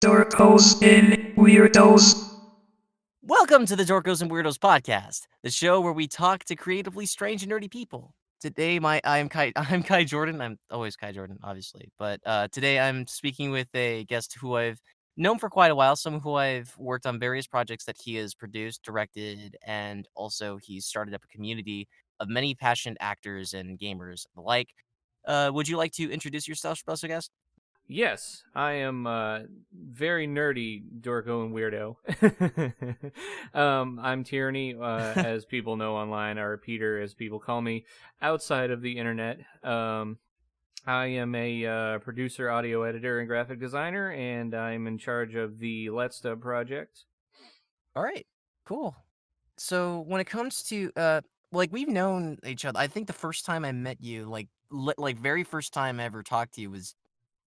Dorkos and Weirdoz. Welcome to the Dorkos and Weirdos podcast, the show where we talk to creatively strange and nerdy people. Today, I'm Kai. I'm Kai Jordan. I'm always Kai Jordan, obviously, but today I'm speaking with a guest who I've known for quite a while. Someone who I've worked on various projects that he has produced, directed, and also he's started up a community of many passionate actors and gamers alike. Would you like to introduce yourself, special guest? Yes, I am very nerdy, Dorko and Weirdo. I'm Tyranny, as people know online, or Peter, as people call me, outside of the internet. I am a producer, audio editor, and graphic designer, and I'm in charge of the Let's Dub project. All right, cool. So when it comes to like we've known each other. I think the first time I met you, like very first time I ever talked to you was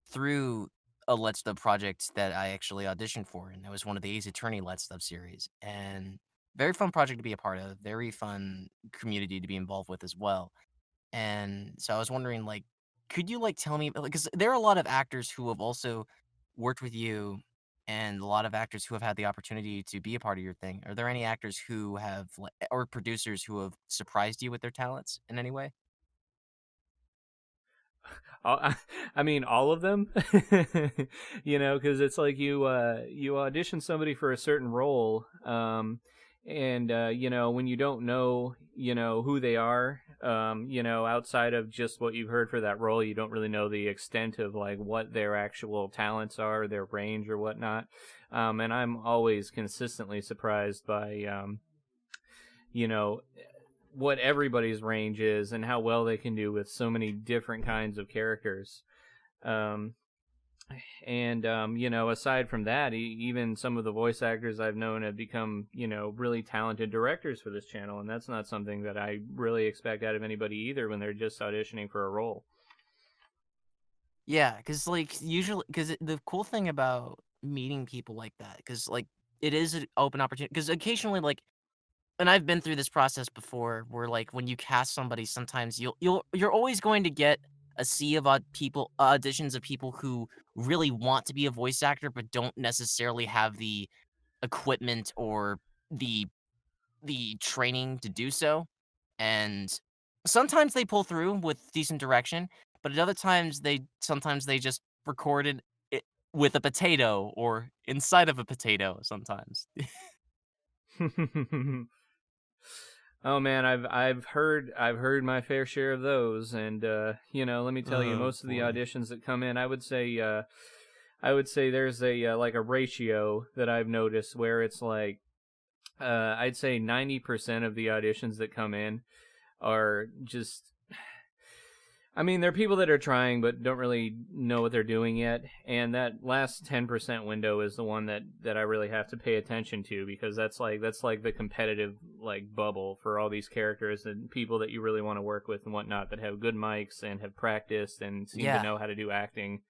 through a Let's Dub project that I actually auditioned for, and it was one of the Ace Attorney Let's Dub series. And very fun project to be a part of, very fun community to be involved with as well. And so I was wondering, like, could you like tell me, because there are a lot of actors who have also worked with you, and a lot of actors who have had the opportunity to be a part of your thing. Are there any actors who have, or producers who have surprised you with their talents in any way? I mean, all of them, because it's like you audition somebody for a certain role, and when you don't know, who they are, outside of just what you've heard for that role, you don't really know the extent of like what their actual talents are, their range or whatnot. And I'm always consistently surprised by, you know, what everybody's range is and how well they can do with so many different kinds of characters. Um, aside from that, even some of the voice actors I've known have become, really talented directdirectors for this channel, and that's not something that I really expect out of anybody either when they're just auditioning for a role. Yeah, because like usually, because the cool thing about meeting people like that, because like it is an open opportunity. Because occasionally, like, and I've been through this process before, where like when you cast somebody, sometimes you're always going to get a sea of auditions of people who really want to be a voice actor but don't necessarily have the equipment or the the training to do so. And sometimes they pull through with decent direction, but at other times they just recorded it with a potato or inside of a potato sometimes. Oh man, I've heard my fair share of those, and let me tell you, Oh most of the boy. auditions that come in, I would say there's a like a ratio that I've noticed where it's like, I'd say 90% of the auditions that come in are just, I mean, they're people that are trying but don't really know what they're doing yet, and that last 10% window is the one that I really have to pay attention to, because that's like the competitive like bubble for all these characters and people that you really want to work with and whatnot, that have good mics and have practiced and seem to Yeah. know how to do acting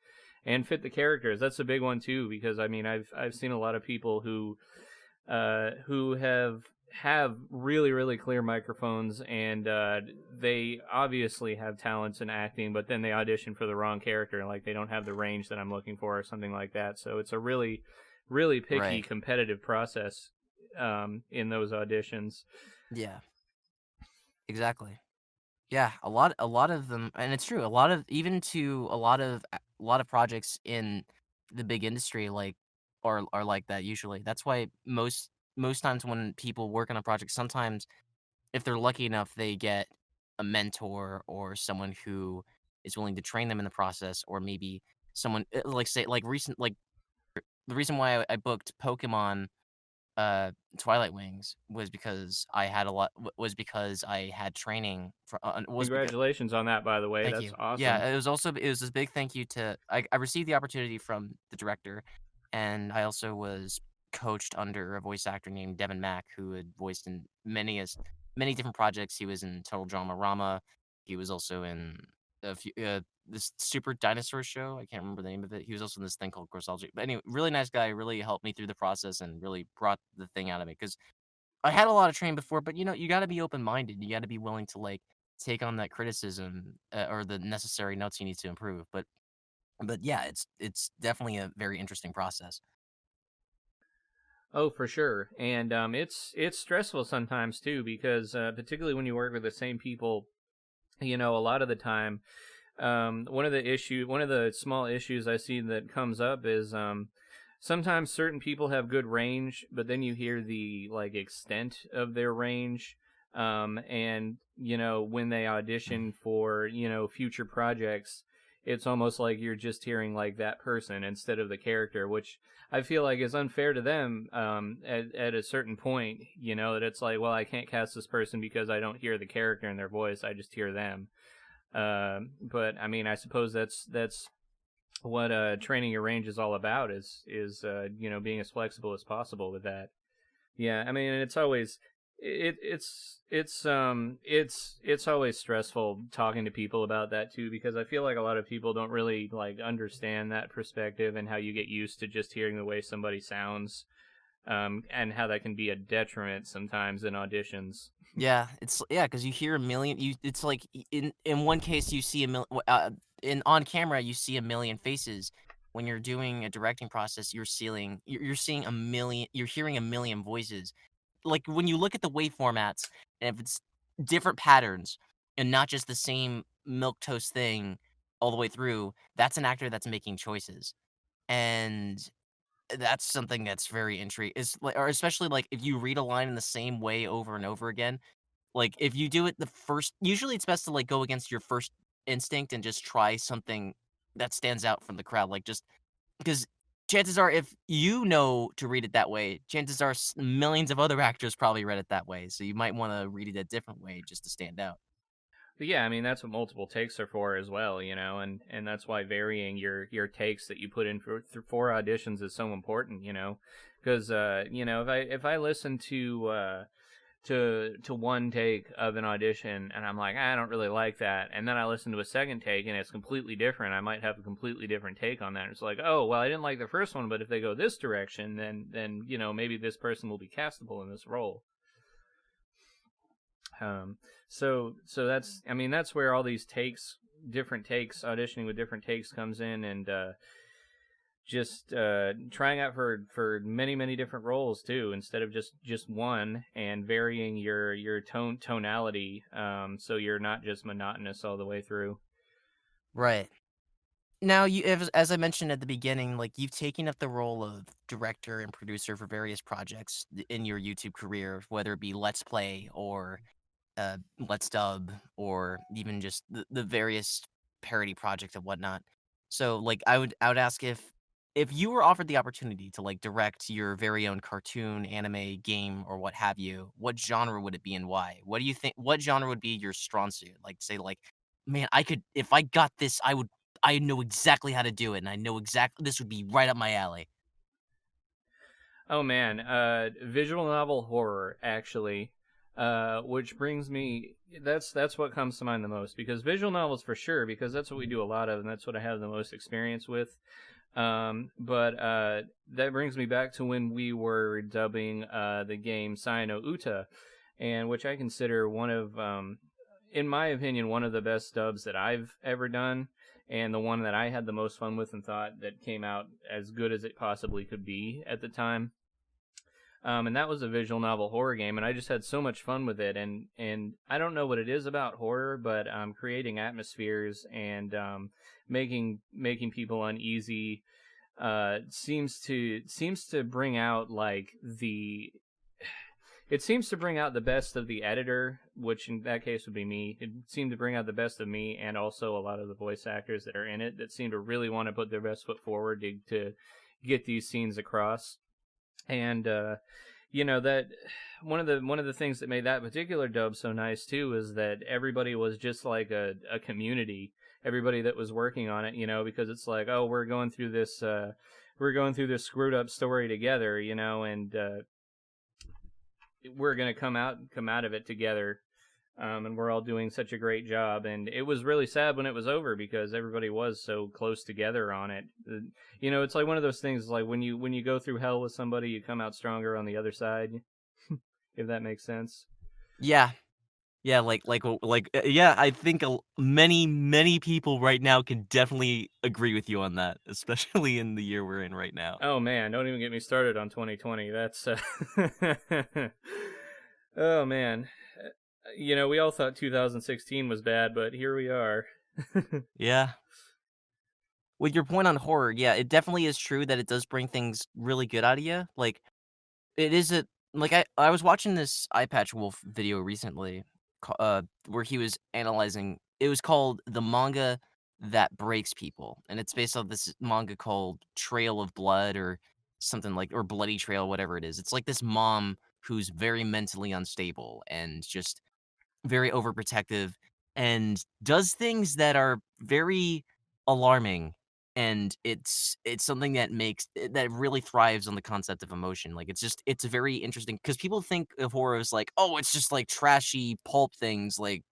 and fit the characters. That's a big one too, because I mean, I've seen a lot of people who have really really clear microphones, and they obviously have talents in acting, but then they audition for the wrong character, like they don't have the range that I'm looking for or something like that. So it's a really really picky Right. competitive process in those auditions. Yeah. Exactly. Yeah, a lot of them, and it's true. A lot of, even to a lot of projects in the big industry, like, are like that usually. That's why most times when people work on a project, sometimes if they're lucky enough, they get a mentor or someone who is willing to train them in the process, or maybe someone, like, say, like, recent, like, the reason why I booked Pokemon Twilight Wings was because I had training for was because Congratulations on that, by the way. thank That's you. awesome. Yeah, it was this big thank you to I received the opportunity from the director, and I also was coached under a voice actor named Devin Mack, who had voiced in many different projects. He was in Total Drama Rama. He was also in a few, this Super Dinosaur show. I can't remember the name of it. He was also in this thing called Corsology. But anyway, really nice guy. Really helped me through the process and really brought the thing out of me, because I had a lot of training before, but you got to be open minded. You got to be willing to like take on that criticism, or the necessary notes you need to improve. But yeah, it's definitely a very interesting process. Oh, for sure. And it's stressful sometimes too, because particularly when you work with the same people, a lot of the time, one of the small issues I see that comes up is sometimes certain people have good range, but then you hear the like extent of their range, and when they audition for future projects, it's almost like you're just hearing like that person instead of the character, which I feel like is unfair to them at a certain point. That it's like, well, I can't cast this person because I don't hear the character in their voice; I just hear them. But I mean, I suppose that's what training your range is all about, is being as flexible as possible with that. Yeah, I mean, it's always it's always stressful talking to people about that too, because I feel like a lot of people don't really like understand that perspective and how you get used to just hearing the way somebody sounds, and how that can be a detriment sometimes in auditions. Yeah, because you hear a million. It's like in one case you see in on camera you see a million faces. When you're doing a directing process, you're seeing a million. You're hearing a million voices. Like when you look at the waveformats, and if it's different patterns and not just the same milk toast thing all the way through, that's an actor that's making choices, and that's something that's very intriguing. Is like, or especially like if you read a line in the same way over and over again. Like, if you do it the first usually it's best to, like, go against your first instinct and just try something that stands out from the crowd, like, just because chances are if you know to read it that way, chances are millions of other actors probably read it that way, so you might wanna read it a different way just to stand out. But yeah, I mean that's what multiple takes are for as well, and that's why varying your takes that you put in for auditions is so important, because if I listen to one take of an audition and I'm like, I don't really like that, and then I listen to a second take and it's completely different, I might have a completely different take on that. It's like, oh well, I didn't like the first one, but if they go this direction, then maybe this person will be castable in this role. So that's, I mean, that's where all these different takes, auditioning with different takes comes in, and just trying out for many different roles too, instead of just one, and varying your tonality, so you're not just monotonous all the way through. Right. Now, as I mentioned at the beginning, like, you've taken up the role of director and producer for various projects in your YouTube career, whether it be Let's Play or Let's Dub, or even just the various parody projects and whatnot. So, like, I would ask if you were offered the opportunity to like direct your very own cartoon, anime, game, or what have you, what genre would it be and why? What do you think? What genre would be your strong suit? Like, say, like, man, I could if I got this, I know exactly how to do it, and I know exactly this would be right up my alley. Oh man, visual novel horror actually, which brings me, that's what comes to mind the most, because visual novels for sure, because that's what we do a lot of, and that's what I have the most experience with. But that brings me back to when we were dubbing the game Sai no Uta, and which I consider one of, in my opinion, one of the best dubs that I've ever done, and the one that I had the most fun with and thought that came out as good as it possibly could be at the time. And that was a visual novel horror game, and I just had so much fun with it. And I don't know what it is about horror, but creating atmospheres and making people uneasy seems to bring out it seems to bring out the best of the editor, which in that case would be me. It seemed to bring out the best of me, and also a lot of the voice actors that are in it that seem to really want to put their best foot forward to get these scenes across. And that one of the things that made that particular dub so nice too is that everybody was just like a community. Everybody that was working on it, because it's like, oh, we're going through this screwed up story together, and we're gonna come out of it together. And we're all doing such a great job, and it was really sad when it was over because everybody was so close together on it. It's like one of those things, like when you go through hell with somebody, you come out stronger on the other side, if that makes sense. Yeah, Yeah, yeah, I think many people right now can definitely agree with you on that, especially in the year we're in right now. Oh man, don't even get me started on 2020. That's oh man. We all thought 2016 was bad, but here we are. Yeah. With your point on horror, yeah, it definitely is true that it does bring things really good out of you. Like, it is a like, I was watching this Eye Patch Wolf video recently, where he was analyzing it was called The Manga That Breaks People, and it's based off this manga called Trail of Blood or something like or Bloody Trail, whatever it is. It's like this mom who's very mentally unstable and just very overprotective and does things that are very alarming, and it's something that that really thrives on the concept of emotion. Like, it's very interesting because people think of horror as like, oh, it's just like trashy pulp things like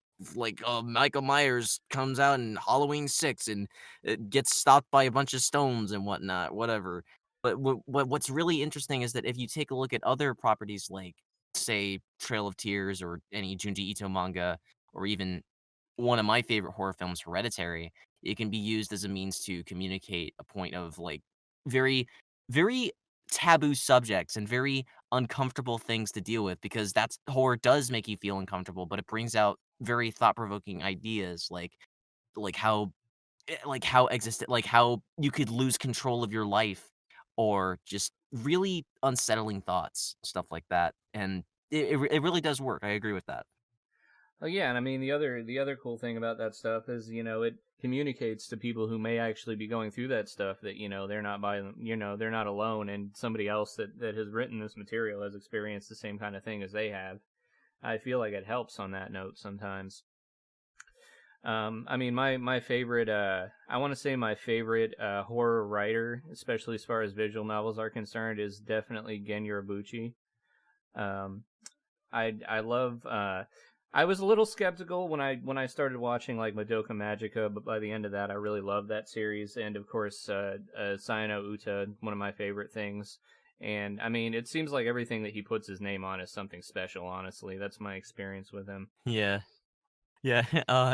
Michael Myers comes out in Halloween 6 and it gets stopped by a bunch of stones and whatnot, whatever. But what's really interesting is that if you take a look at other properties like, say, Trail of Tears or any Junji Ito manga, or even one of my favorite horror films, Hereditary, it can be used as a means to communicate a point of like very, very taboo subjects and very uncomfortable things to deal with because that's horror does make you feel uncomfortable, but it brings out very thought-provoking ideas like how like how you could lose control of your life or just really unsettling thoughts, stuff like that. And it really does work. I agree with that. Oh yeah, and I mean the other cool thing about that stuff is it communicates to people who may actually be going through that stuff that they're not by them, they're not alone, and somebody else that has written this material has experienced the same kind of thing as they have. I feel like it helps on that note sometimes. I mean, my favorite, I want to say my favorite horror writer, especially as far as visual novels are concerned, is definitely Gen Urobuchi. Um, I love. I was a little skeptical when I started watching like Madoka Magica, but by the end of that, I really loved that series. And of course, Sayano Uta, one of my favorite things. And I mean, it seems like everything that he puts his name on is something special. Honestly, that's my experience with him. Yeah. Yeah,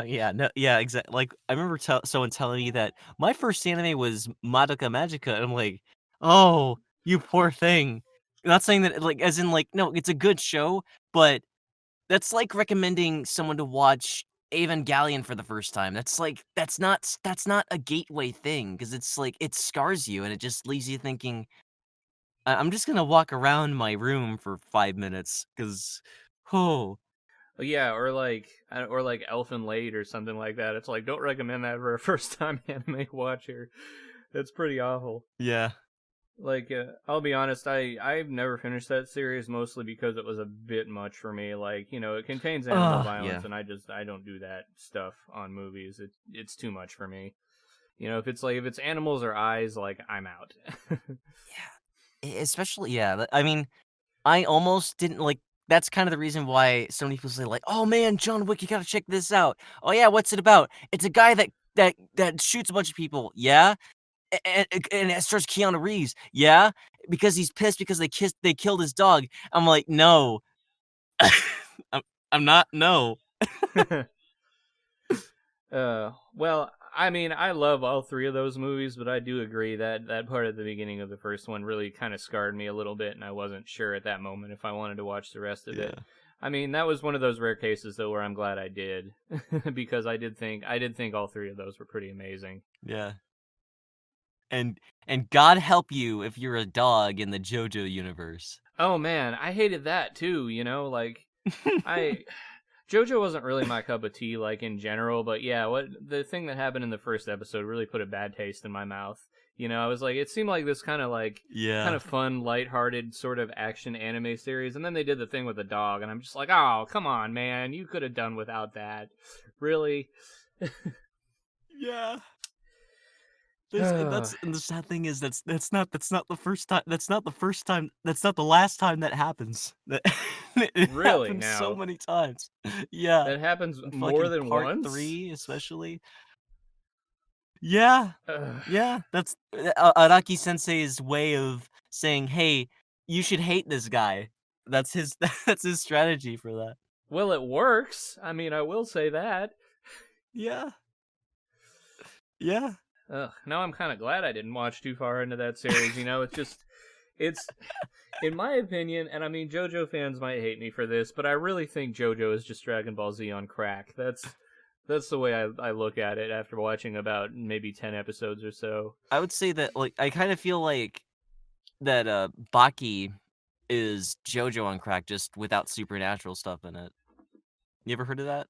yeah, no, yeah, exactly. Like, I remember someone telling me that my first anime was Madoka Magica, and I'm like, "Oh, you poor thing." Not saying that, like, as in, like, no, it's a good show, but that's like recommending someone to watch Evangelion for the first time. That's like that's not a gateway thing because it's like it scars you and it just leaves you thinking, I'm just gonna walk around my room for 5 minutes because, oh, Oh, yeah, or like Elfen Lied or something like that. It's like don't recommend that for a first time anime watcher. It's pretty awful. yeah, Like, I'll be honest, I've never finished that series mostly because it was a bit much for me. Like, it contains animal yeah. violence, and I don't do that stuff on movies. It's too much for me. If it's animals or eyes, like I'm out. Yeah, especially I mean, I almost didn't like. That's kind of the reason why so many people say like, "Oh man, John Wick, you gotta check this out." Oh yeah, what's it about? It's a guy that shoots a bunch of people. Yeah, and it stars Keanu Reeves. Yeah, because he's pissed because they killed his dog. I'm like, no, I'm, I'm not. No. Well, I mean, I love all three of those movies, but I do agree that that part at the beginning of the first one really kind of scarred me a little bit, and I wasn't sure at that moment if I wanted to watch the rest of it. Yeah. I mean, that was one of those rare cases though where I'm glad I did, because I did think all three of those were pretty amazing. Yeah. And God help you if you're a dog in the JoJo universe. Oh man, I hated that too. Like I JoJo wasn't really my cup of tea, like in general, but yeah, what the thing that happened in the first episode really put a bad taste in my mouth. I was like, it seemed like this kind Yeah. of fun, lighthearted sort of action anime series, and then they did the thing with the dog, and I'm just like, oh, come on, man, you could have done without that, really. Yeah. And the sad thing is that's not the first time that's not the last time that happens. That it Really happens so now many times. Yeah. that happens In more fucking than part once. 3 especially. Yeah. Ugh. Yeah, that's Araki Sensei's way of saying, "Hey, you should hate this guy." That's his that's his strategy for that. Well, it works. I mean, I will say that. Yeah. Yeah. Ugh, now I'm kind of glad I didn't watch too far into that series. It's, in my opinion, and I mean, JoJo fans might hate me for this, but I really think JoJo is just Dragon Ball Z on crack. That's the way I look at it after watching about maybe 10 episodes or so. I would say that, like, I kind of feel like that Baki is JoJo on crack, just without supernatural stuff in it. You ever heard of that?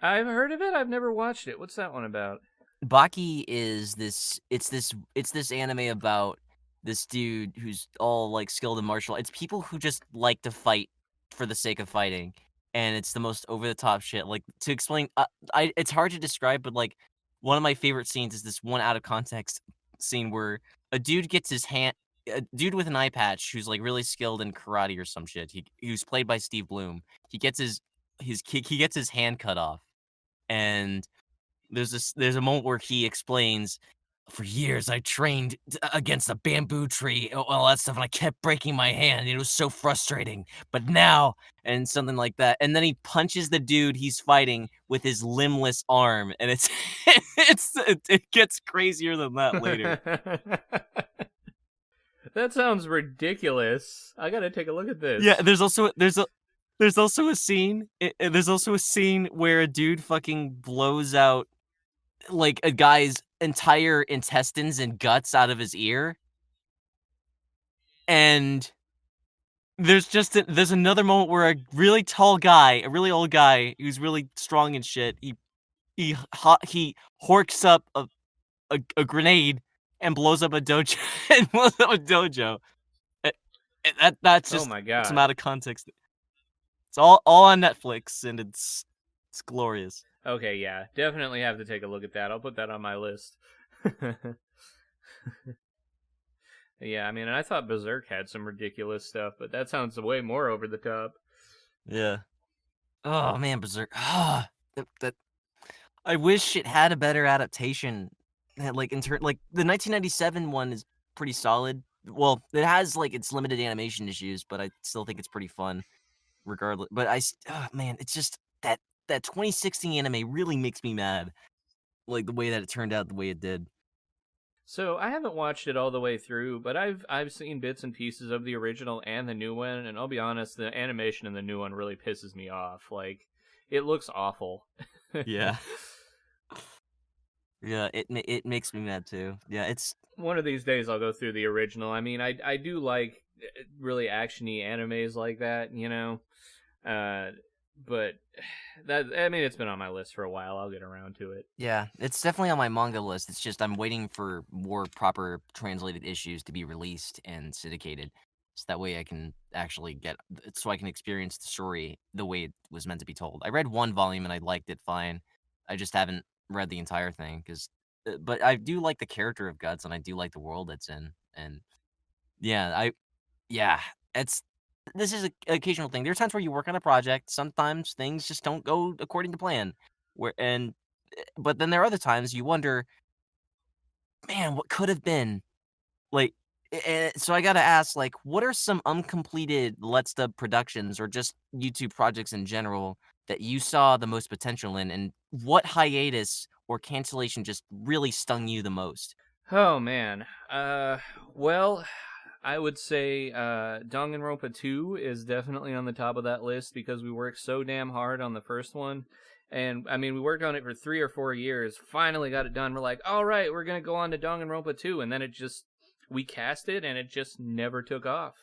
I've heard of it. I've never watched it. What's that one about? Baki is this anime about this dude who's all like skilled in martial. It's people who just like to fight for the sake of fighting, and it's the most over the top shit. Like, to explain, it's hard to describe, but like one of my favorite scenes is this one out of context scene where a dude gets a dude with an eye patch who's like really skilled in karate or some shit. Who's played by Steve Bloom. He gets he gets his hand cut off, and there's a moment where he explains, for years I trained against a bamboo tree, all that stuff, and I kept breaking my hand. It was so frustrating. But now, and something like that, and then he punches the dude he's fighting with his limbless arm, and it's it gets crazier than that later. That sounds ridiculous. I gotta take a look at this. Yeah, there's also a scene. There's also a scene where a dude fucking blows out like a guy's entire intestines and guts out of his ear. And there's another moment where a really tall guy, a really old guy who's really strong and shit, he horks up a grenade and blows up a dojo and blows up a dojo. That's just, oh my god, some out of context. It's all on Netflix, and it's glorious. Okay, yeah, definitely have to take a look at that. I'll put that on my list. Yeah, I mean, I thought Berserk had some ridiculous stuff, but that sounds way more over the top. Yeah. Oh man, Berserk. That I wish it had a better adaptation. Like like the 1997 one is pretty solid. Well, it has like its limited animation issues, but I still think it's pretty fun, regardless. But man, it's just that 2016 anime really makes me mad. Like the way that it turned out, the way it did. So I haven't watched it all the way through, but I've seen bits and pieces of the original and the new one, and I'll be honest, the animation in the new one really pisses me off. Like, it looks awful. Yeah. Yeah, it makes me mad too. Yeah, it's one of these days I'll go through the original. I mean, I do like really actiony animes like that, you know. But that, I mean, it's been on my list for a while. I'll get around to it. Yeah, it's definitely on my manga list. It's just I'm waiting for more proper translated issues to be released and syndicated, so that way I can actually so I can experience the story the way it was meant to be told. I read one volume and I liked it fine. I just haven't read the entire thing but I do like the character of Guts, and I do like the world it's in, and yeah, yeah, it's this is an occasional thing. There are times where you work on a project, sometimes things just don't go according to plan. But then there are other times you wonder, man, what could have been? Like, so I gotta ask, like, what are some uncompleted Let's Dub productions or just YouTube projects in general that you saw the most potential in, and what hiatus or cancellation just really stung you the most? Oh man. Well, I would say Danganronpa 2 is definitely on the top of that list because we worked so damn hard on the first one. And I mean, we worked on it for 3 or 4 years. Finally got it done. We're like, all right, we're gonna go on to Danganronpa 2, and then we cast it, and it just never took off.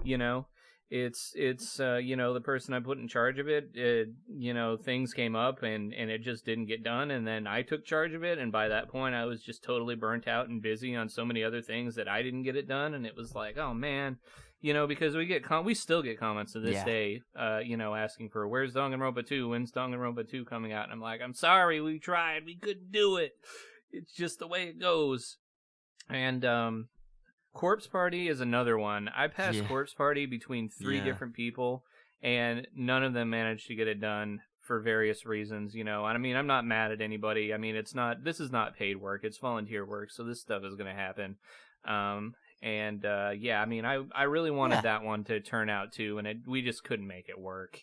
You know, it's you know, the person I put in charge of it, you know, things came up, and it just didn't get done. And then I took charge of it, and by that point, I was just totally burnt out and busy on so many other things that I didn't get it done. And it was like, oh man. You know, because we still get comments to this day, you know, asking for, where's Danganronpa 2? When's Danganronpa 2 coming out? And I'm like, I'm sorry, we tried. We couldn't do it. It's just the way it goes. And Corpse Party is another one. I passed Corpse Party between 3 different people, and none of them managed to get it done for various reasons, you know. And I mean, I'm not mad at anybody. I mean, this is not paid work. It's volunteer work, so this stuff is going to happen. Yeah, I mean, I really wanted that one to turn out too, and we just couldn't make it work.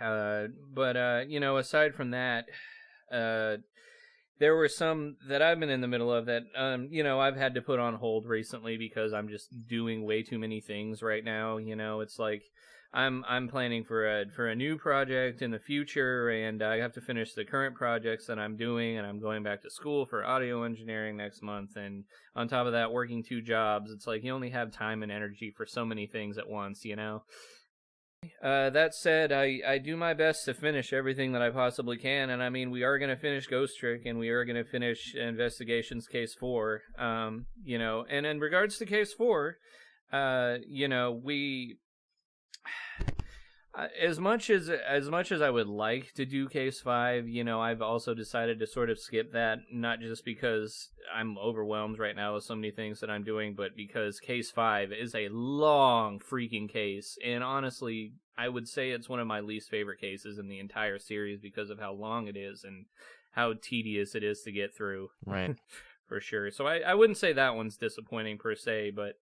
But aside from that, uh, there were some that I've been in the middle of that, I've had to put on hold recently because I'm just doing way too many things right now. It's like I'm planning for a new project in the future, and I have to finish the current projects that I'm doing, and I'm going back to school for audio engineering next month, and on top of that, working 2 jobs. It's like you only have time and energy for so many things at once. That said, I do my best to finish everything that I possibly can, and I mean, we are going to finish Ghost Trick, and we are going to finish Investigations Case 4, and in regards to Case 4, we... As much as I would like to do Case 5, I've also decided to sort of skip that, not just because I'm overwhelmed right now with so many things that I'm doing, but because Case 5 is a long freaking case, and honestly, I would say it's one of my least favorite cases in the entire series because of how long it is and how tedious it is to get through. Right. For sure. So I wouldn't say that one's disappointing per se, but,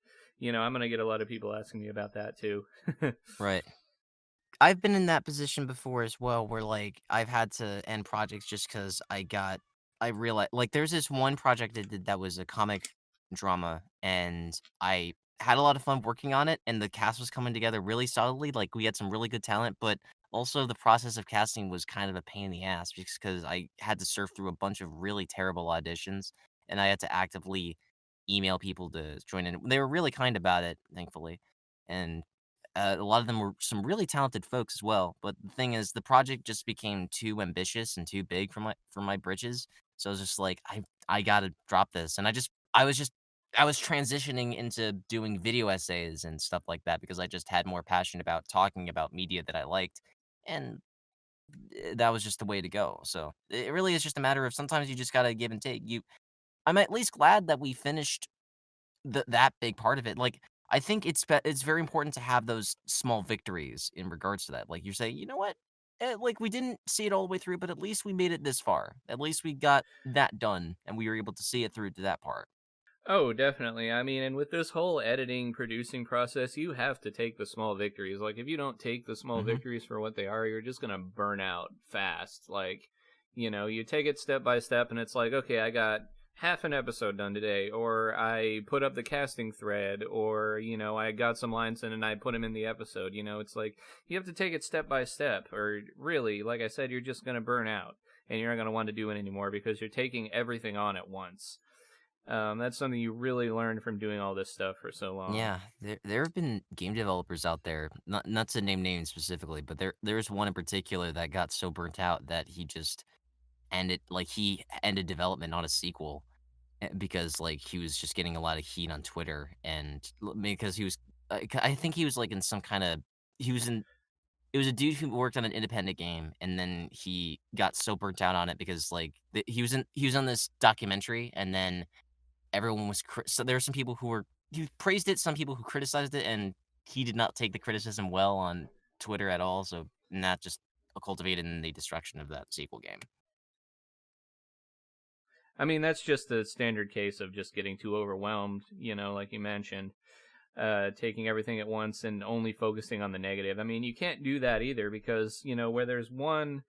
I'm going to get a lot of people asking me about that too. Right. I've been in that position before as well, where like I've had to end projects just because I realized like there's this one project I did that was a comic drama, and I had a lot of fun working on it, and the cast was coming together really solidly. Like we had some really good talent, but also the process of casting was kind of a pain in the ass because I had to surf through a bunch of really terrible auditions, and I had to actively email people to join in. They were really kind about it, thankfully, and a lot of them were some really talented folks as well, but the thing is, the project just became too ambitious and too big for my britches. So I was just like, I gotta drop this, and I was transitioning into doing video essays and stuff like that because I just had more passion about talking about media that I liked, and that was just the way to go. So it really is just a matter of sometimes you just gotta give and take. I'm at least glad that we finished that big part of it. Like, I think it's very important to have those small victories in regards to that. Like, you say, "You know what? Like, we didn't see it all the way through, but at least we made it this far. At least we got that done, and we were able to see it through to that part." Oh, definitely. I mean, and with this whole editing, producing process, you have to take the small victories. Like, if you don't take the small Mhm. victories for what they are, you're just going to burn out fast. Like, you take it step by step, and it's like, okay, I got half an episode done today, or I put up the casting thread, or, I got some lines in and I put them in the episode. It's like, you have to take it step by step, or really, like I said, you're just going to burn out, and you're not going to want to do it anymore because you're taking everything on at once. That's something you really learned from doing all this stuff for so long. Yeah, there have been game developers out there, not to name names specifically, but there's one in particular that got so burnt out that he ended development on a sequel. Because, like, he was just getting a lot of heat on Twitter, and because he was I think he was, like, in some kinda he was in it was a dude who worked on an independent game, and then he got so burnt out on it because, like, he was on this documentary, and then everyone was so there were some people who praised it, some people who criticized it, and he did not take the criticism well on Twitter at all, so and that just cultivated in the destruction of that sequel game. I mean, that's just the standard case of just getting too overwhelmed, like you mentioned, taking everything at once and only focusing on the negative. I mean, you can't do that either because, where there's one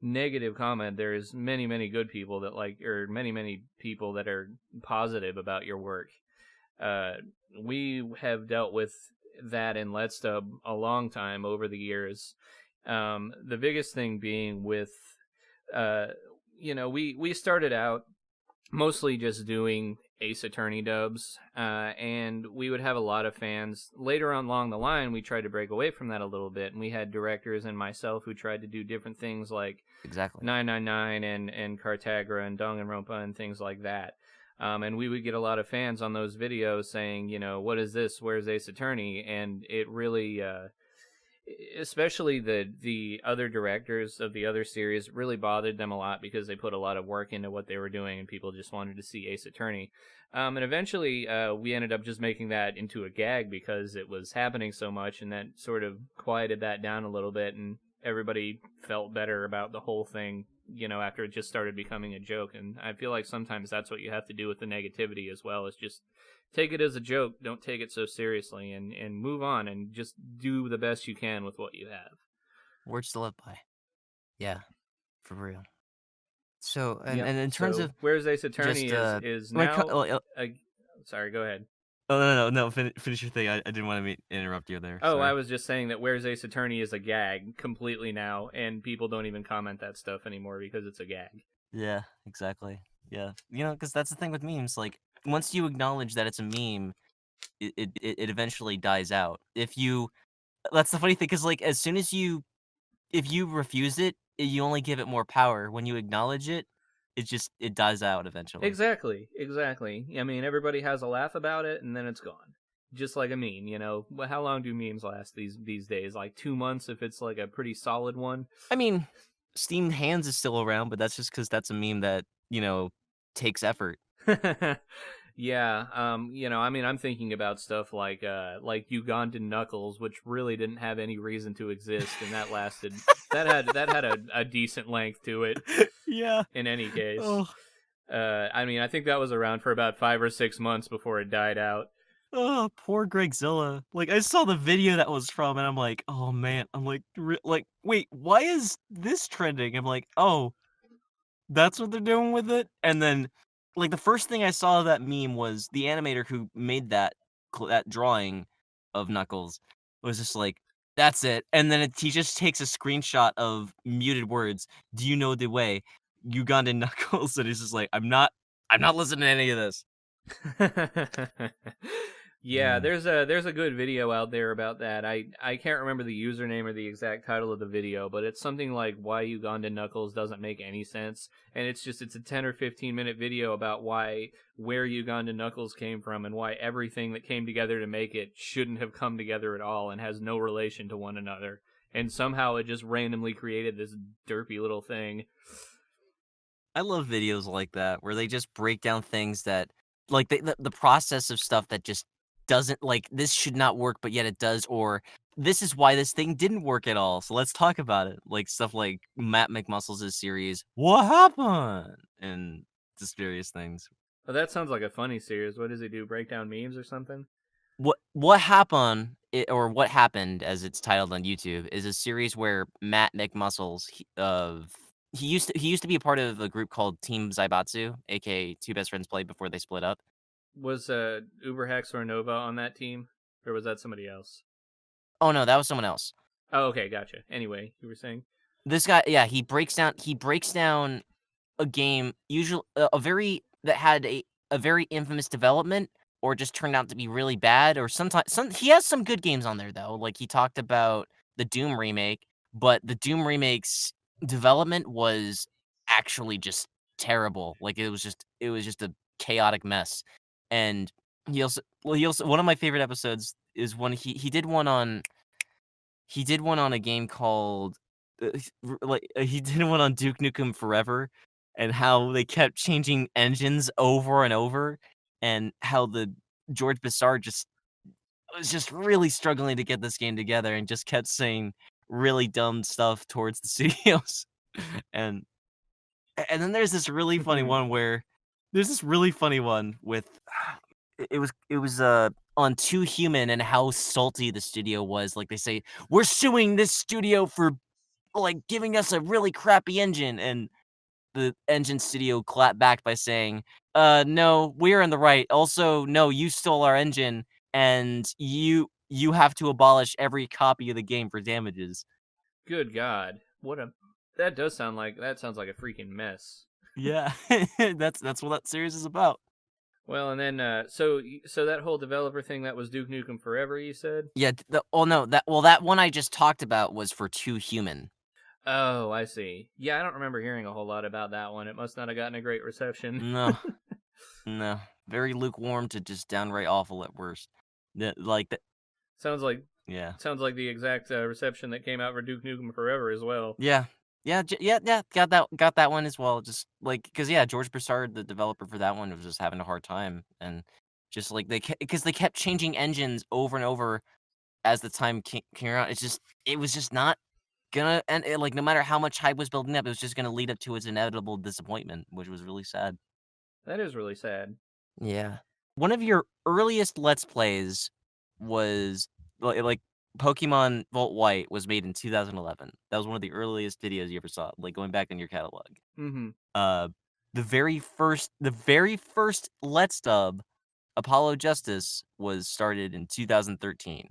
negative comment, there's many, many good people that or many, many people that are positive about your work. We have dealt with that in Let's Dub a long time over the years. The biggest thing being with, we started out mostly just doing Ace Attorney dubs, and we would have a lot of fans. Later on along the line, we tried to break away from that a little bit, and we had directors and myself who tried to do different things like Exactly. 999 and Cartagra and Danganronpa and things like that. And we would get a lot of fans on those videos saying, what is this? Where's Ace Attorney? And it really, especially the other directors of the other series, really bothered them a lot because they put a lot of work into what they were doing and people just wanted to see Ace Attorney. And eventually we ended up just making that into a gag because it was happening so much, and that sort of quieted that down a little bit, and everybody felt better about the whole thing, after it just started becoming a joke. And I feel like sometimes that's what you have to do with the negativity as well, is just take it as a joke, don't take it so seriously, and move on and just do the best you can with what you have. Words to live by. Yeah, for real. So, and Yep. in terms So of Where's Ace Attorney just is when now. oh, Sorry, go ahead. no, finish your thing. I didn't want to interrupt you there. Oh, Sorry. I was just saying that Where's Ace Attorney is a gag completely now, and people don't even comment that stuff anymore because it's a gag. Yeah, exactly. Yeah, because that's the thing with memes. Like, once you acknowledge that it's a meme, it eventually dies out. That's the funny thing, because like as soon as if you refuse it, you only give it more power. When you acknowledge it, it dies out eventually. Exactly. I mean, everybody has a laugh about it, and then it's gone. Just like a meme, How long do memes last these days? Like 2 months if it's like a pretty solid one. I mean, Steamed Hands is still around, but that's just because that's a meme that takes effort. Yeah, I mean, I'm thinking about stuff like Ugandan Knuckles, which really didn't have any reason to exist, and that lasted. that had a decent length to it. Yeah. In any case, Oh. I mean, I think that was around for about 5 or 6 months before it died out. Oh, poor Gregzilla. Like, I saw the video that was from, and I'm like, oh man. I'm like, wait, why is this trending? I'm like, oh, that's what they're doing with it? And then, like, the first thing I saw of that meme was the animator who made that drawing of Knuckles was just like, that's it. And then he just takes a screenshot of muted words. Do you know the way? Ugandan Knuckles. And he's just like, I'm not listening to any of this. Yeah, there's a good video out there about that. I can't remember the username or the exact title of the video, but it's something like why Ugandan Knuckles doesn't make any sense, and it's a 10 or 15 minute video about where Ugandan Knuckles came from and why everything that came together to make it shouldn't have come together at all and has no relation to one another. And somehow it just randomly created this derpy little thing. I love videos like that where they just break down things that like the process of stuff that just doesn't, like, this should not work, but yet it does, or this is why this thing didn't work at all. So let's talk about it. Like stuff like Matt McMuscles' series, What Happened? And just various things. Well, that sounds like a funny series. What does he do? Break down memes or something? What Happened, or What Happened, as it's titled on YouTube, is a series where Matt McMuscles, he used to be a part of a group called Team Zaibatsu, aka Two Best Friends Play, before they split up. Was Uberhex or Nova on that team? Or was that somebody else? Oh no, that was someone else. Oh, okay, gotcha. Anyway, you were saying? This guy, yeah, he breaks down a game, usually that had a very infamous development, or just turned out to be really bad, or sometimes he has some good games on there though. Like he talked about the Doom remake, but the Doom remake's development was actually just terrible. Like it was just a chaotic mess. And he also one of my favorite episodes is when he did one on a game called he did one on Duke Nukem Forever, and how they kept changing engines over and over, and how the George Bessard was just really struggling to get this game together, and just kept saying really dumb stuff towards the studios. and then there's this really funny one with it was on Too Human, and how salty the studio was. Like they say, we're suing this studio for like giving us a really crappy engine, and the engine studio clapped back by saying, no, we're in the right. Also, no, you stole our engine, and you have to abolish every copy of the game for damages. Good God. That sounds like a freaking mess. Yeah. that's what that series is about. Well, and then so that whole developer thing, that was Duke Nukem Forever, you said? Yeah, that one I just talked about was for Too Human. Oh, I see. Yeah, I don't remember hearing a whole lot about that one. It must not have gotten a great reception. No. No. Very lukewarm to just downright awful at worst. Sounds like yeah. Sounds like the exact reception that came out for Duke Nukem Forever as well. Yeah. Yeah, got that one as well. Just like, because George Broussard, the developer for that one, was just having a hard time, and just like they kept changing engines over and over as the time came around. It was just not gonna, and like no matter how much hype was building up, it was just gonna lead up to its inevitable disappointment, which was really sad. That is really sad. Yeah, one of your earliest Let's Plays was like Pokemon Volt White was made in 2011. That was one of the earliest videos you ever saw, like going back in your catalog. Mm-hmm. The very first Let's Dub, Apollo Justice, was started in 2013,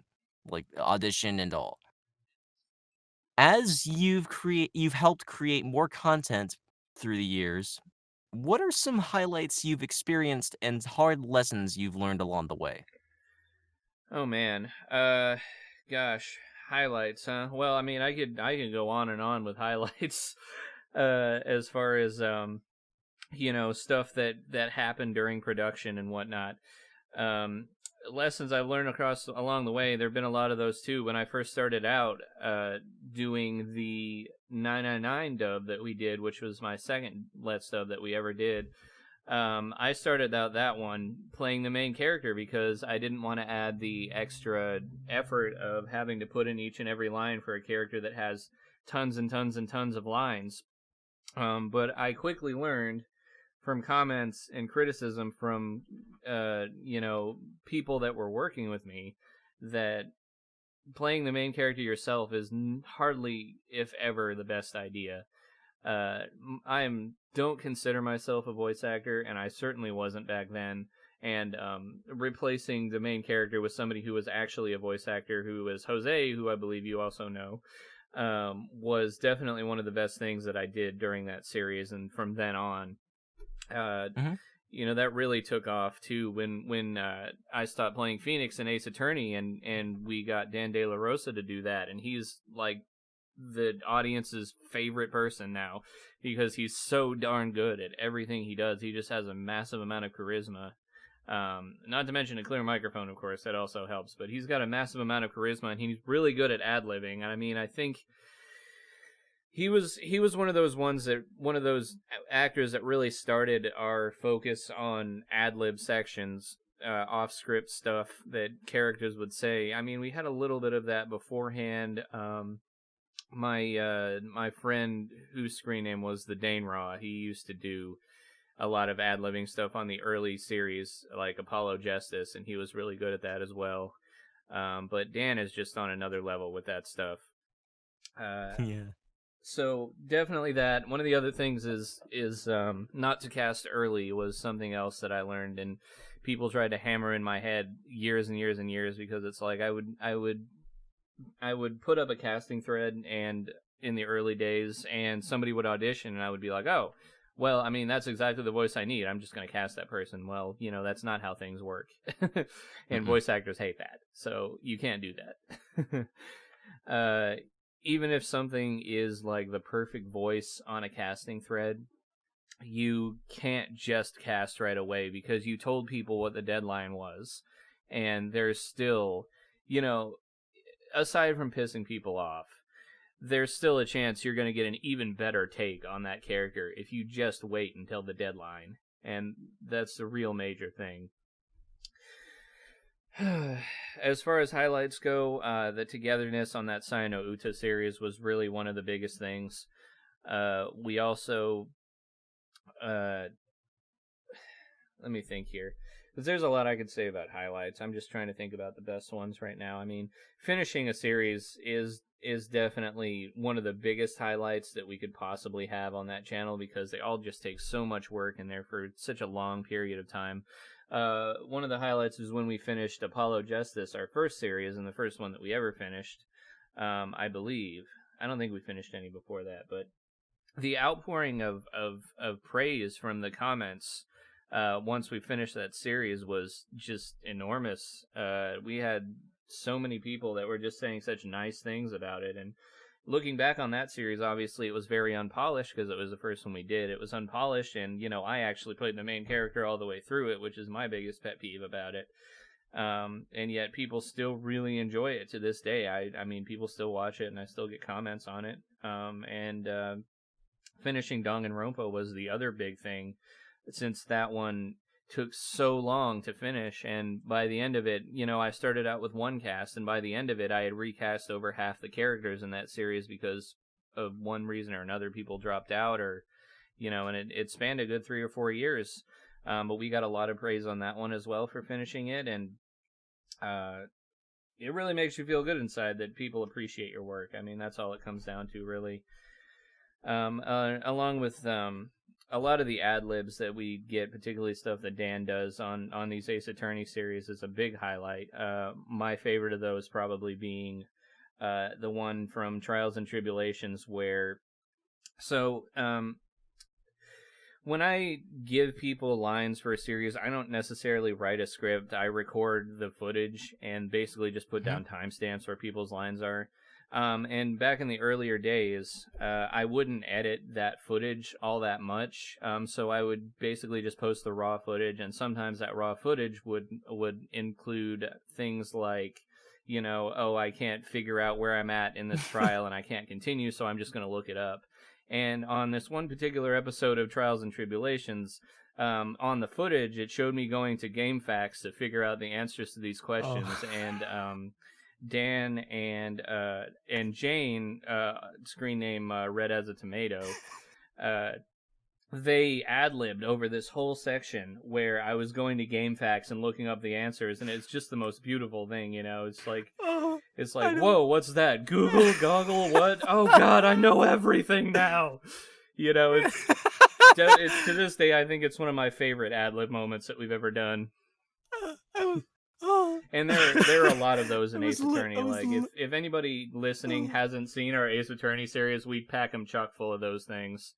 like audition and all. As you've helped create more content through the years, what are some highlights you've experienced and hard lessons you've learned along the way? Oh man, gosh, highlights, huh? Well, I mean, I could go on and on with highlights, as far as stuff that happened during production and whatnot. Lessons I've learned along the way. There've been a lot of those too. When I first started out, doing the 999 dub that we did, which was my second Let's Dub that we ever did. I started out that one playing the main character because I didn't want to add the extra effort of having to put in each and every line for a character that has tons and tons and tons of lines. But I quickly learned from comments and criticism from people that were working with me that playing the main character yourself is hardly, if ever, the best idea. Don't consider myself a voice actor, and I certainly wasn't back then. And replacing the main character with somebody who was actually a voice actor, who was Jose, who I believe you also know, was definitely one of the best things that I did during that series. And from then on, that really took off too when I stopped playing Phoenix and Ace Attorney, and we got Dan De La Rosa to do that, and he's like the audience's favorite person now because he's so darn good at everything he does. He just has a massive amount of charisma. Not to mention a clear microphone, of course, that also helps, but he's got a massive amount of charisma, and he's really good at ad-libbing. And I mean, I think he was one of those actors that really started our focus on ad-lib sections, off-script stuff that characters would say. I mean, we had a little bit of that beforehand. My friend whose screen name was the Dane Raw, he used to do a lot of ad-libbing stuff on the early series, like Apollo Justice, and he was really good at that as well. But Dan is just on another level with that stuff. Yeah. So definitely that. One of the other things is not to cast early was something else that I learned, and people tried to hammer in my head years and years and years, because it's like I would put up a casting thread and in the early days, and somebody would audition, and I would be like, oh, well, I mean, that's exactly the voice I need. I'm just going to cast that person. Well, that's not how things work. And voice actors hate that. So you can't do that. Even if something is like the perfect voice on a casting thread, you can't just cast right away because you told people what the deadline was. And there's still, aside from pissing people off, there's still a chance you're going to get an even better take on that character if you just wait until the deadline. And that's the real major thing. As far as highlights go, the togetherness on that Sai no Uta series was really one of the biggest things. We also... let me think here, because there's a lot I could say about highlights. I'm just trying to think about the best ones right now. I mean, finishing a series is definitely one of the biggest highlights that we could possibly have on that channel, because they all just take so much work in there for such a long period of time. One of the highlights is when we finished Apollo Justice, our first series, and the first one that we ever finished, I believe. I don't think we finished any before that, but the outpouring of praise from the comments once we finished that series was just enormous. We had so many people that were just saying such nice things about it, and looking back on that series, obviously it was very unpolished because it was the first one we did. It was unpolished, and I actually played the main character all the way through it, which is my biggest pet peeve about it. And yet people still really enjoy it to this day. I mean, people still watch it, and I still get comments on it. And finishing Danganronpa was the other big thing, since that one took so long to finish, and by the end of it, I started out with one cast, and by the end of it, I had recast over half the characters in that series because of one reason or another. People dropped out, or, and it spanned a good 3 or 4 years. But we got a lot of praise on that one as well for finishing it, and, it really makes you feel good inside that people appreciate your work. I mean, that's all it comes down to, really. Along with a lot of the ad libs that we get, particularly stuff that Dan does on these Ace Attorney series, is a big highlight. My favorite of those probably being the one from Trials and Tribulations, where when I give people lines for a series, I don't necessarily write a script. I record the footage and basically just put down timestamps where people's lines are. And back in the earlier days, I wouldn't edit that footage all that much. So I would basically just post the raw footage, and sometimes that raw footage would include things like, oh, I can't figure out where I'm at in this trial and I can't continue, so I'm just going to look it up. And on this one particular episode of Trials and Tribulations, on the footage, it showed me going to GameFAQs to figure out the answers to these questions. And Dan and Jane, screen name Red as a Tomato, they ad-libbed over this whole section where I was going to GameFAQs and looking up the answers, and it's just the most beautiful thing, It's like, whoa, what's that? Google, goggle, what? Oh God, I know everything now. It's to this day, I think it's one of my favorite ad-lib moments that we've ever done. And there are a lot of those in Ace Attorney. Like, if anybody listening hasn't seen our Ace Attorney series, we pack them chock full of those things.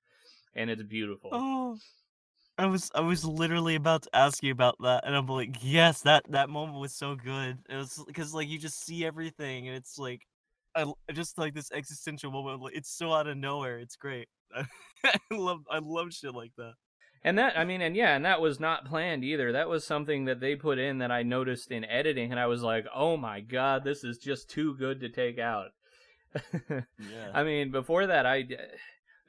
And it's beautiful. Oh, I was literally about to ask you about that, and I'm like, yes, that moment was so good. It was because like you just see everything, and it's like, I just like this existential moment. Like, it's so out of nowhere. It's great. I love shit like that. And that was not planned either. That was something that they put in that I noticed in editing, and I was like, oh my God, this is just too good to take out. Yeah. I mean, before that,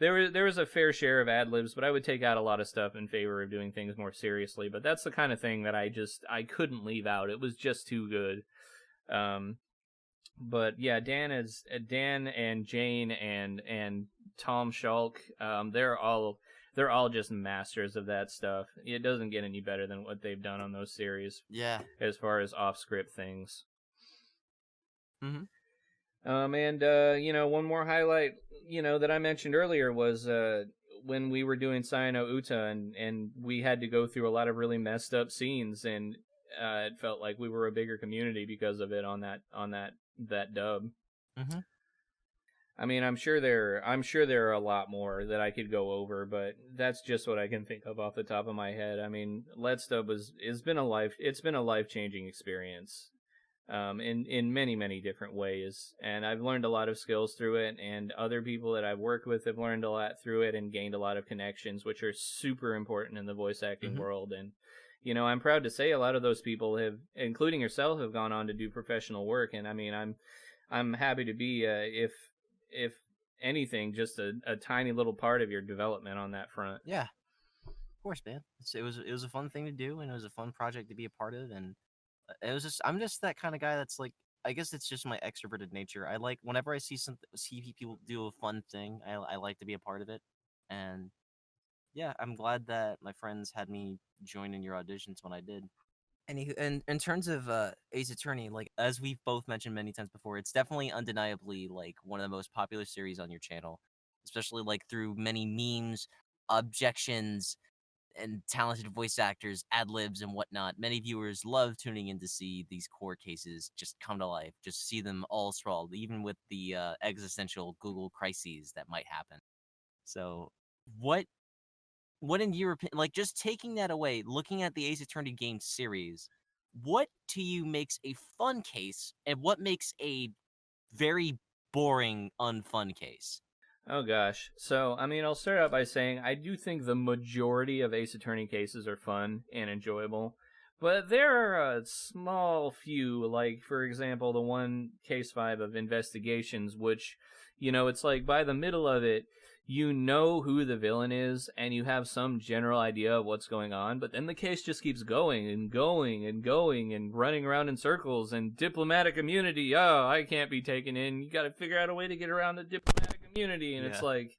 There was a fair share of ad-libs, but I would take out a lot of stuff in favor of doing things more seriously. But that's the kind of thing that I couldn't leave out. It was just too good. But yeah, Dan and Jane and Tom Schalk, they're all just masters of that stuff. It doesn't get any better than what they've done on those series. Yeah. As far as off-script things. Mm-hmm. One more highlight, that I mentioned earlier was when we were doing Sayano Uta, and we had to go through a lot of really messed up scenes, and it felt like we were a bigger community because of it on that dub. Mm-hmm. I mean, I'm sure there are a lot more that I could go over, but that's just what I can think of off the top of my head. I mean, Let's Dub it's been a life-changing experience. In many, many different ways. And I've learned a lot of skills through it, and other people that I've worked with have learned a lot through it and gained a lot of connections, which are super important in the voice acting world. And, I'm proud to say a lot of those people have, including yourself, have gone on to do professional work. And I mean, I'm happy to be, if anything, just a tiny little part of your development on that front. Yeah. Of course, man. It was a fun thing to do, and it was a fun project to be a part of, and I'm just that kind of guy that's like, I guess it's just my extroverted nature. I like whenever I see people do a fun thing, I like to be a part of it. And yeah, I'm glad that my friends had me join in your auditions when I did. Anywho, and in terms of Ace Attorney, like as we've both mentioned many times before, it's definitely undeniably like one of the most popular series on your channel, especially like through many memes, objections, and talented voice actors, ad-libs, and whatnot. Many viewers love tuning in to see these court cases just come to life, just see them all sprawled, even with the existential Google crises that might happen. So, what in your opinion, like just taking that away, looking at the Ace Attorney game series, what to you makes a fun case, and what makes a very boring, unfun case? Oh gosh. So, I mean, I'll start out by saying I do think the majority of Ace Attorney cases are fun and enjoyable. But there are a small few, like, for example, the one Case 5 of Investigations, which, it's like by the middle of it, you know who the villain is, and you have some general idea of what's going on, but then the case just keeps going and going and going and running around in circles, and diplomatic immunity, oh, I can't be taken in, you gotta figure out a way to get around the diplomatic immunity, and it's like,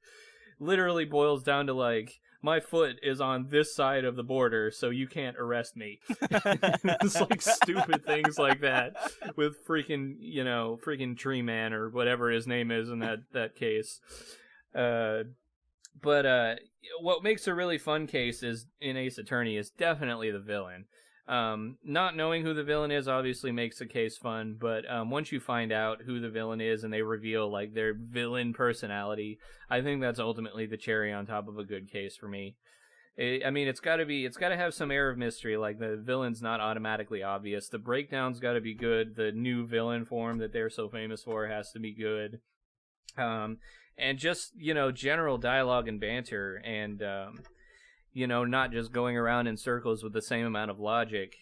literally boils down to like, my foot is on this side of the border, so you can't arrest me. It's like stupid things like that with freaking Tree Man or whatever his name is in that case. But what makes a really fun case is in Ace Attorney is definitely the villain. Not knowing who the villain is obviously makes the case fun, but once you find out who the villain is and they reveal like their villain personality, I think that's ultimately the cherry on top of a good case for me. It's got to have some air of mystery. Like the villain's not automatically obvious. The breakdown's got to be good. The new villain form that they're so famous for has to be good. And just general dialogue and banter and. Not just going around in circles with the same amount of logic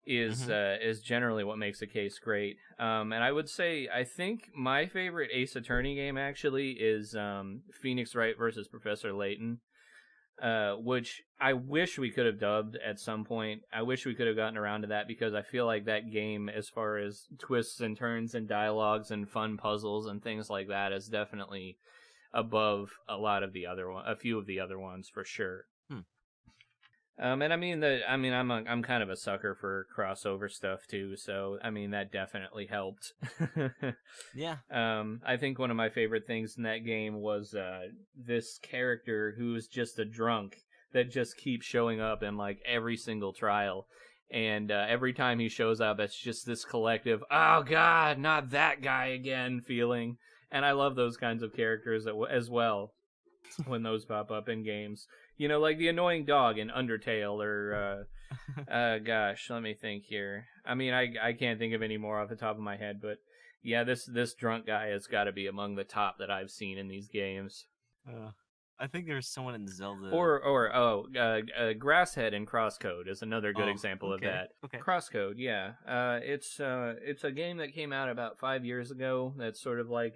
is generally what makes a case great. And I would say, I think my favorite Ace Attorney game actually is Phoenix Wright versus Professor Layton, which I wish we could have dubbed at some point. I wish we could have gotten around to that because I feel like that game, as far as twists and turns and dialogues and fun puzzles and things like that, is definitely above a few of the other ones for sure. I'm kind of a sucker for crossover stuff too, so that definitely helped. Yeah. I think one of my favorite things in that game was this character who's just a drunk that just keeps showing up in like every single trial. And every time he shows up, it's just this collective, oh god, not that guy again feeling. And I love those kinds of characters as well when those pop up in games. Like the annoying dog in Undertale or, gosh, let me think here. I can't think of any more off the top of my head, but yeah, this drunk guy has got to be among the top that I've seen in these games. I think there's someone in Zelda. Grasshead in Crosscode is another good example of that. Okay. Crosscode, yeah. It's a game that came out about 5 years ago. That's sort of like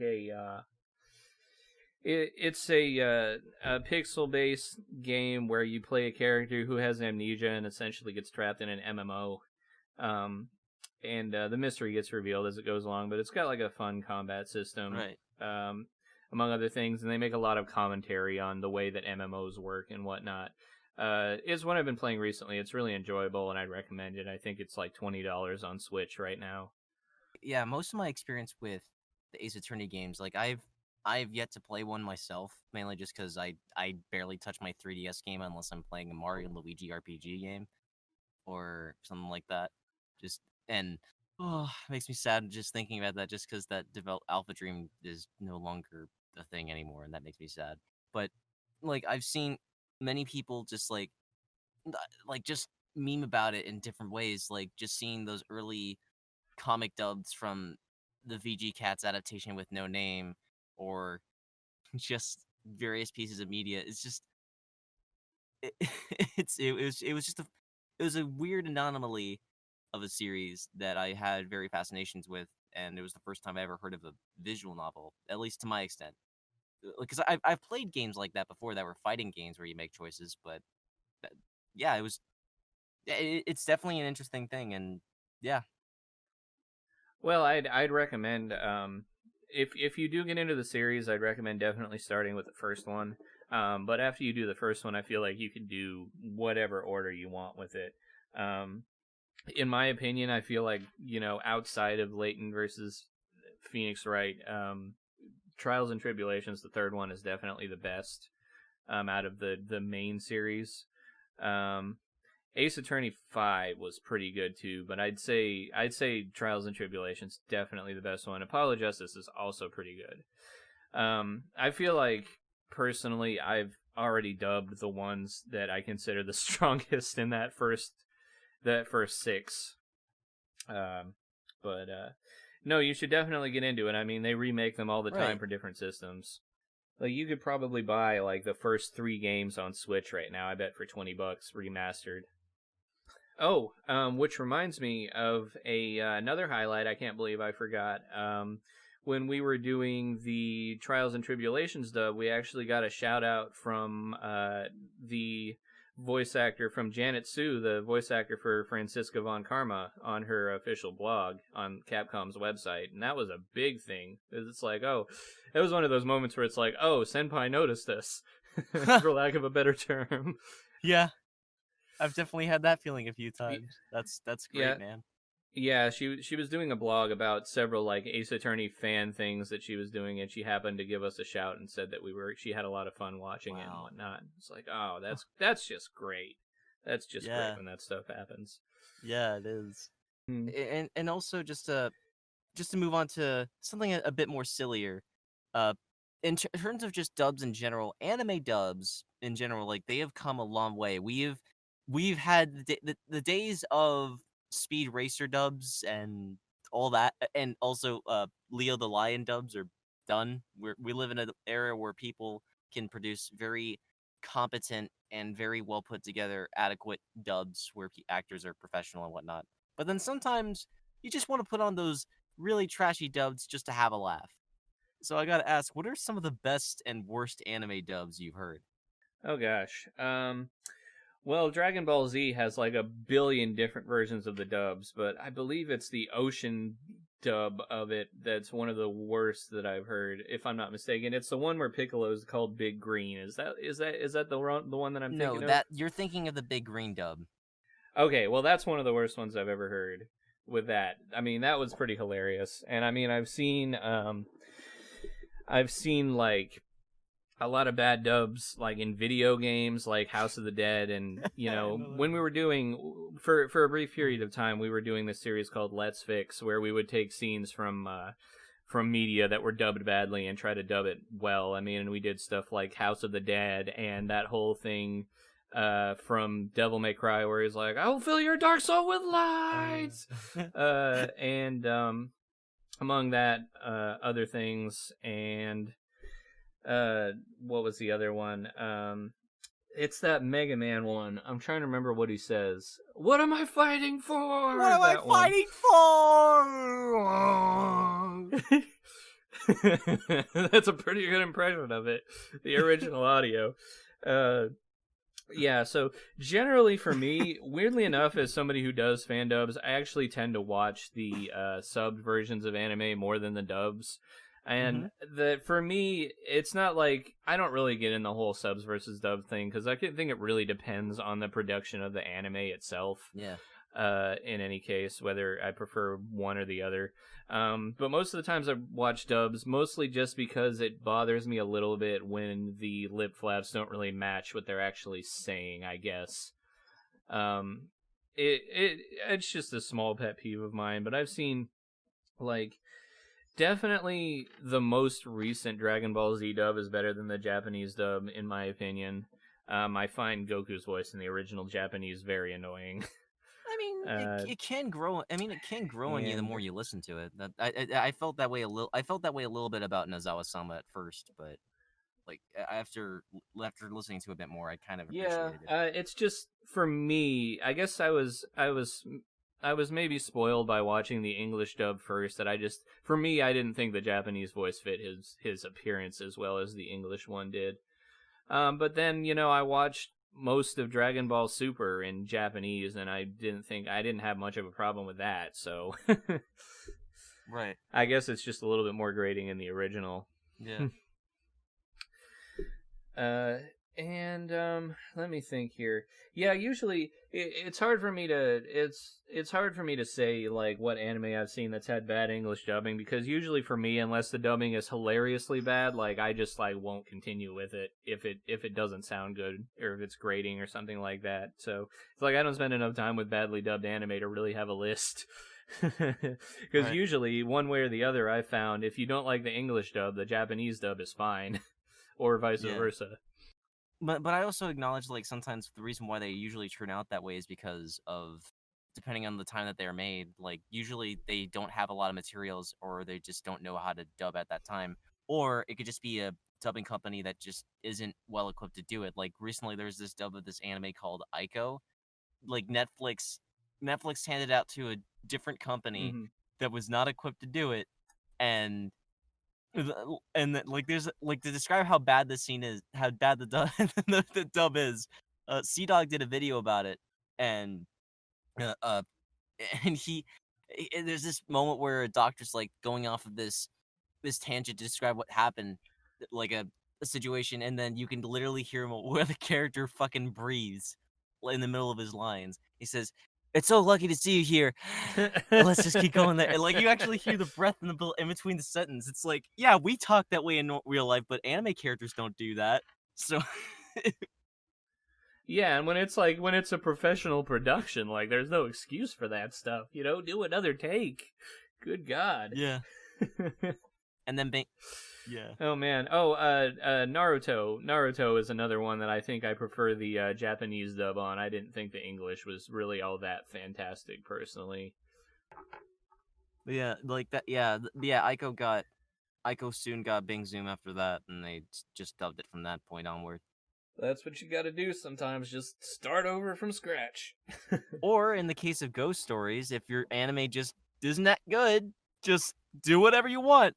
it's a pixel-based game where you play a character who has amnesia and essentially gets trapped in an MMO. And the mystery gets revealed as it goes along, but it's got like a fun combat system. Right. Among other things, and they make a lot of commentary on the way that MMOs work and whatnot. It's one I've been playing recently. It's really enjoyable, and I'd recommend it. I think it's like $20 on Switch right now. Yeah, most of my experience with the Ace Attorney games, like I've yet to play one myself, mainly just because I barely touch my 3DS game unless I'm playing a Mario and Luigi RPG game or something like that. It makes me sad just thinking about that, just because that Alpha Dream is no longer a thing anymore, and that makes me sad. But like I've seen many people just like just meme about it in different ways, like just seeing those early comic dubs from the VG Cats adaptation with No Name, or just various pieces of media. It's just it was a weird anomaly of a series that I had very fascinations with, and it was the first time I ever heard of a visual novel, at least to my extent. Because I've played games like that before that were fighting games where you make choices, but yeah, it's definitely an interesting thing, and yeah. Well, I'd recommend if you do get into the series, I'd recommend definitely starting with the first one. But after you do the first one, I feel like you can do whatever order you want with it. In my opinion, I feel like, outside of Layton versus Phoenix Wright, Trials and Tribulations, the third one, is definitely the best out of the main series. Ace Attorney 5 was pretty good too, but I'd say Trials and Tribulations definitely the best one. Apollo Justice is also pretty good. I feel like personally I've already dubbed the ones that I consider the strongest in that first 6. No, you should definitely get into it. They remake them all the time Right. for different systems. Like, you could probably buy like the first 3 games on Switch right now, I bet, for $20 remastered. Oh, which reminds me of another highlight I can't believe I forgot. When we were doing the Trials and Tribulations dub, we actually got a shout out from the voice actor from Janet Sue, the voice actor for Francisca Von Karma, on her official blog on Capcom's website, and that was a big thing. It's like, it was one of those moments where it's like, oh, Senpai noticed us. for lack of a better term. Yeah, I've definitely had that feeling a few times. That's great, Yeah. man. Yeah, she was doing a blog about several like Ace Attorney fan things that she was doing, and she happened to give us a shout and said that she had a lot of fun watching it and Wow. whatnot. It's like, oh, that's just great. That's just great Yeah. when that stuff happens. Yeah, it is. Hmm. And also just to move on to something a bit more sillier, in terms of just dubs in general, anime dubs in general, like they have come a long way. We've had the days of Speed Racer dubs and all that, and also Leo the Lion dubs are done. We live in an era where people can produce very competent and very well put together, adequate dubs where actors are professional and whatnot. But then sometimes you just want to put on those really trashy dubs just to have a laugh. So I gotta ask, what are some of the best and worst anime dubs you've heard? Oh gosh. Well, Dragon Ball Z has like a billion different versions of the dubs, but I believe it's the Ocean dub of it that's one of the worst that I've heard, if I'm not mistaken. It's the one where Piccolo is called Big Green. Is that the one that I'm thinking of? No, that you're thinking of the Big Green dub. Okay, well that's one of the worst ones I've ever heard with that. I mean, that was pretty hilarious. And I mean, I've seen like a lot of bad dubs like in video games like House of the Dead, and you know when we were doing for a brief period of time we were doing this series called Let's Fix, where we would take scenes from media that were dubbed badly and try to dub it well. I mean, and we did stuff like House of the Dead and that whole thing from Devil May Cry where he's like, I will fill your dark soul with light. And among that other things. And what was the other one? It's that Mega Man one. I'm trying to remember what he says. What am I fighting for? What am I fighting for? That's a pretty good impression of it. The original audio. Yeah, so generally for me, weirdly enough, as somebody who does fan dubs, I actually tend to watch the subbed versions of anime more than the dubs. And for me, it's not like I don't really get in the whole subs versus dub thing because I think it really depends on the production of the anime itself. Yeah. In any case, whether I prefer one or the other. But most of the times I watch dubs, mostly just because it bothers me a little bit when the lip flaps don't really match what they're actually saying, I guess. It's just a small pet peeve of mine, but I've seen, like, definitely the most recent Dragon Ball Z dub is better than the Japanese dub, in my opinion. I find Goku's voice in the original Japanese very annoying. I mean, it can grow. I mean, it can grow on you the more you listen to it. I felt that way a little. I felt that way a little bit about Nozawa-sama at first, but like after listening to it a bit more, I kind of appreciated it. It's just for me. I guess I was maybe spoiled by watching the English dub first. For me, I didn't think the Japanese voice fit his appearance as well as the English one did. But then, I watched most of Dragon Ball Super in Japanese, and I didn't have much of a problem with that. So, right. I guess it's just a little bit more grating in the original. Yeah. And let me think here. Yeah, usually it's hard for me to say like what anime I've seen that's had bad English dubbing, because usually for me, unless the dubbing is hilariously bad, like I just like won't continue with it if it doesn't sound good or if it's grating or something like that. So it's like I don't spend enough time with badly dubbed anime to really have a list. Because usually one way or the other, I've found if you don't like the English dub, the Japanese dub is fine, or vice versa. But I also acknowledge, like, sometimes the reason why they usually turn out that way is because of, depending on the time that they're made, like, usually they don't have a lot of materials, or they just don't know how to dub at that time. Or it could just be a dubbing company that just isn't well equipped to do it. Like, recently there was this dub of this anime called Aiko. Like, Netflix handed out to a different company that was not equipped to do it, and like there's like to describe how bad the scene is, how bad the dub the dub is. C-Dog did a video about it, and there's this moment where a doctor's like going off of this tangent to describe what happened, like a situation, and then you can literally hear him where the character fucking breathes in the middle of his lines. He says, "It's so lucky to see you here. Let's just keep going there." And like you actually hear the breath in between the sentence. It's like, yeah, we talk that way in real life, but anime characters don't do that. So Yeah, and when it's a professional production, like there's no excuse for that stuff. Do another take. Good God. yeah, and then yeah. Oh man. Oh, Naruto. Naruto is another one that I think I prefer the Japanese dub on. I didn't think the English was really all that fantastic, personally. Yeah, like that. Yeah, Aiko soon got Bing Zoom after that, and they just dubbed it from that point onward. That's what you got to do sometimes. Just start over from scratch. Or in the case of Ghost Stories, if your anime just isn't that good, just do whatever you want.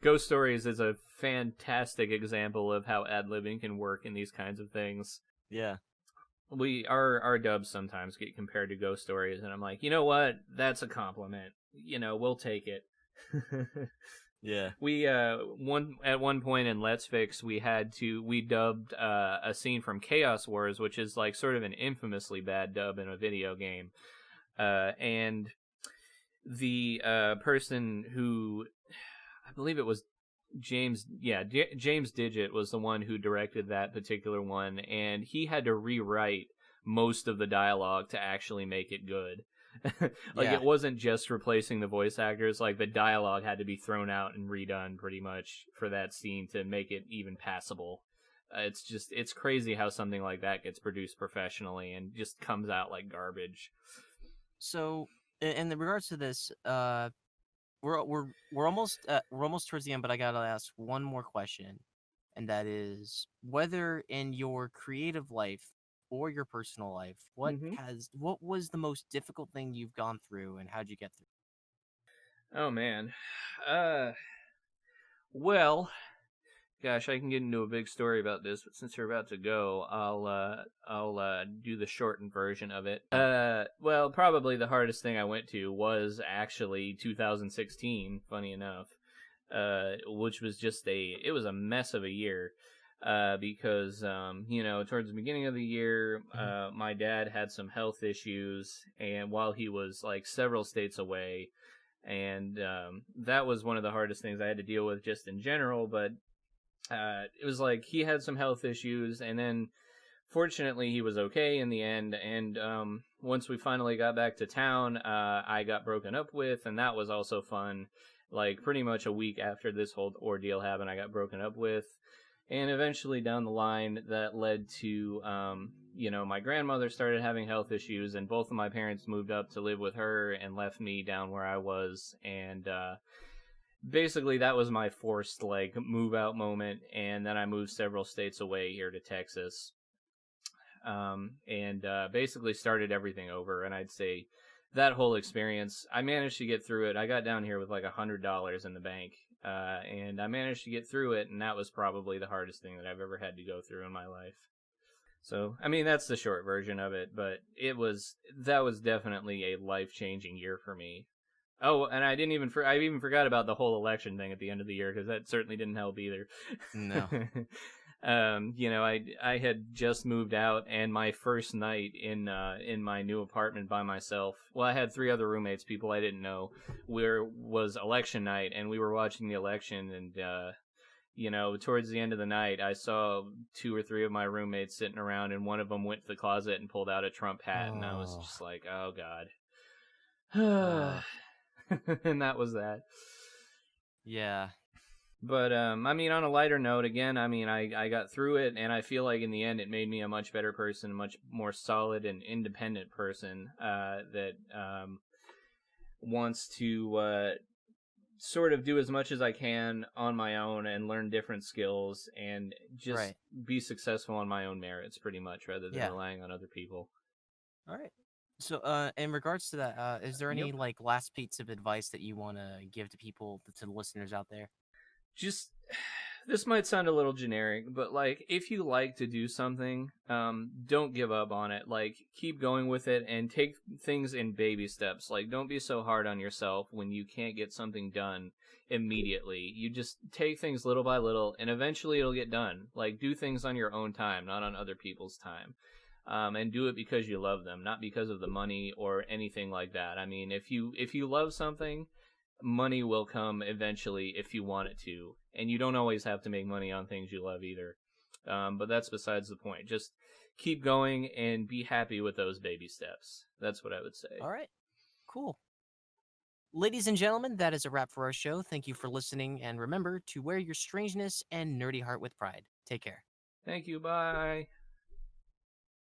Ghost Stories is a fantastic example of how ad-libbing can work in these kinds of things. Yeah. Our dubs sometimes get compared to Ghost Stories, and I'm like, you know what? That's a compliment. We'll take it. Yeah. We at one point in Let's Fix we dubbed a scene from Chaos Wars, which is like sort of an infamously bad dub in a video game, and the person who, I believe it was James Digit, was the one who directed that particular one, and he had to rewrite most of the dialogue to actually make it good. It wasn't just replacing the voice actors, like the dialogue had to be thrown out and redone pretty much for that scene to make it even passable. It's crazy how something like that gets produced professionally and just comes out like garbage. So in regards to this, we're almost towards the end, but I gotta ask one more question, and that is whether in your creative life or your personal life, what was the most difficult thing you've gone through, and how'd you get through? Oh man, well, gosh, I can get into a big story about this, but since you're about to go, I'll do the shortened version of it. Well, probably the hardest thing I went to was actually 2016. Funny enough, which was it was a mess of a year. Because towards the beginning of the year, my dad had some health issues, and while he was like several states away, and that was one of the hardest things I had to deal with just in general. But it was like he had some health issues, and then fortunately he was okay in the end. And once we finally got back to town, I got broken up with, and that was also fun. Like pretty much a week after this whole ordeal happened, I got broken up with. And eventually down the line, that led to, my grandmother started having health issues, and both of my parents moved up to live with her and left me down where I was. And basically that was my forced, move out moment. And then I moved several states away here to Texas. And basically started everything over. And I'd say that whole experience, I managed to get through it. I got down here with like $100 in the bank. And I managed to get through it, and that was probably the hardest thing that I've ever had to go through in my life. So, I mean, that's the short version of it, but that was definitely a life-changing year for me. Oh, and I even forgot about the whole election thing at the end of the year, because that certainly didn't help either. No. I had just moved out, and my first night in my new apartment by myself. Well, I had 3 other roommates, people I didn't know. Was election night, and we were watching the election, and towards the end of the night, I saw 2 or 3 of my roommates sitting around, and one of them went to the closet and pulled out a Trump hat, and I was just like, oh god. And that was that. Yeah. But, I mean, on a lighter note, again, I mean, I got through it, and I feel like in the end it made me a much better person, a much more solid and independent person, that wants to sort of do as much as I can on my own and learn different skills and just be successful on my own merits, pretty much, rather than relying on other people. All right. So, in regards to that, is there any, last piece of advice that you want to give to people, to the listeners out there? Just This might sound a little generic, but like if you like to do something, don't give up on it. Like keep going with it and take things in baby steps. Like don't be so hard on yourself when you can't get something done immediately. You just take things little by little and eventually it'll get done. Like do things on your own time, not on other people's time. And do it because you love them, not because of the money or anything like that. I mean, if you love something, money will come eventually if you want it to, and you don't always have to make money on things you love either. But that's besides the point. Just keep going and be happy with those baby steps. That's what I would say. All right, cool. Ladies and gentlemen, that is a wrap for our show. Thank you for listening, and remember to wear your strangeness and nerdy heart with pride. Take care. Thank you. Bye.